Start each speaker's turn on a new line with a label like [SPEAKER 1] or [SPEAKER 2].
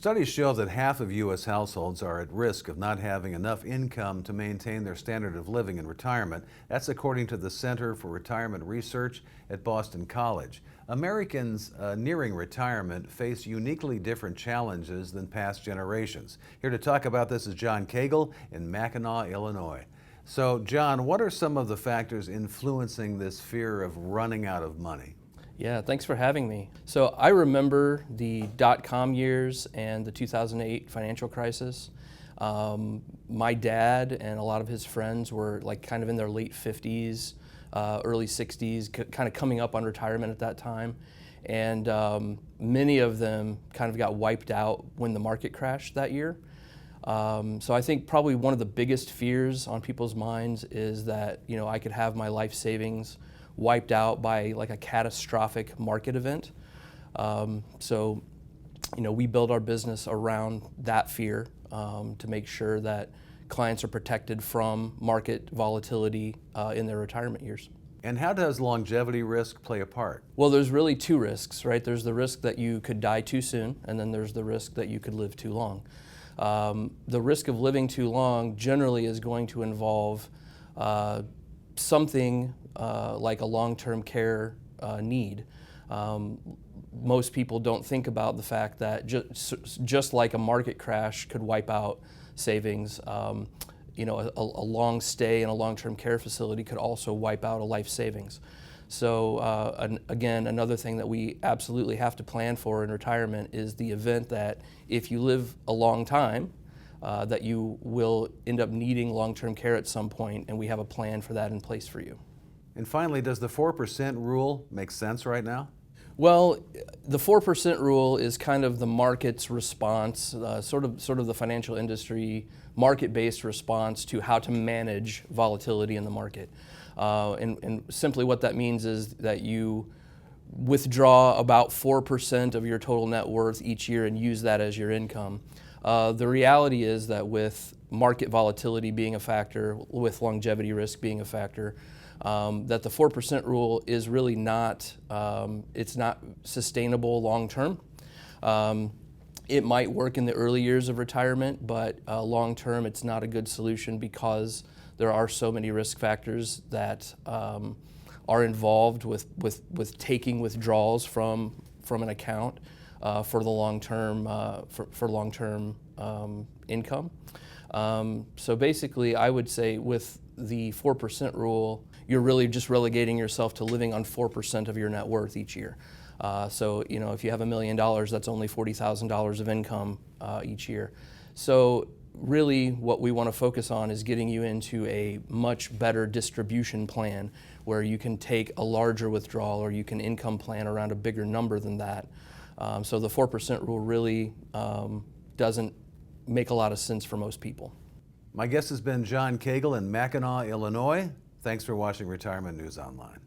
[SPEAKER 1] Studies show that half of U.S. households are at risk of not having enough income to maintain their standard of living in retirement. That's according to the Center for Retirement Research at Boston College. Americans nearing retirement face uniquely different challenges than past generations. Here to talk about this is John Cagle in Mackinac, Illinois. So, John, what are some of the factors influencing this fear of running out of money?
[SPEAKER 2] Yeah, thanks for having me. So I remember the dot-com years and the 2008 financial crisis. My dad and a lot of his friends were kind of in their late 50s, early 60s, kind of coming up on retirement at that time. And many of them kind of got wiped out when the market crashed that year. So I think probably one of the biggest fears on people's minds is that, I could have my life savings wiped out by a catastrophic market event. We build our business around that fear to make sure that clients are protected from market volatility in their retirement years.
[SPEAKER 1] And how does longevity risk play a part?
[SPEAKER 2] Well, there's really two risks, right? There's the risk that you could die too soon, and then there's the risk that you could live too long. The risk of living too long generally is going to involve something like a long-term care need. Most people don't think about the fact that just like a market crash could wipe out savings, a long stay in a long-term care facility could also wipe out a life savings. So again, another thing that we absolutely have to plan for in retirement is the event that if you live a long time, that you will end up needing long-term care at some point, and we have a plan for that in place for you.
[SPEAKER 1] And finally, does the 4% rule make sense right now?
[SPEAKER 2] Well, the 4% rule is kind of the market's response, sort of the financial industry market-based response to how to manage volatility in the market. And simply what that means is that you withdraw about 4% of your total net worth each year and use that as your income. The reality is that with market volatility being a factor, with longevity risk being a factor, that the 4% rule is really not, it's not sustainable long term. It might work in the early years of retirement, but long term it's not a good solution because there are so many risk factors that are involved with taking withdrawals from an account for the long term for long term income. So basically, I would say with the 4% rule, you're really just relegating yourself to living on 4% of your net worth each year. So if you have $1 million, that's only $40,000 of income each year. So really what we want to focus on is getting you into a much better distribution plan where you can take a larger withdrawal or you can income plan around a bigger number than that. So the 4% rule really doesn't make a lot of sense for most people.
[SPEAKER 1] My guest has been John Cagle in Mackinac, Illinois. Thanks for watching Retirement News Online.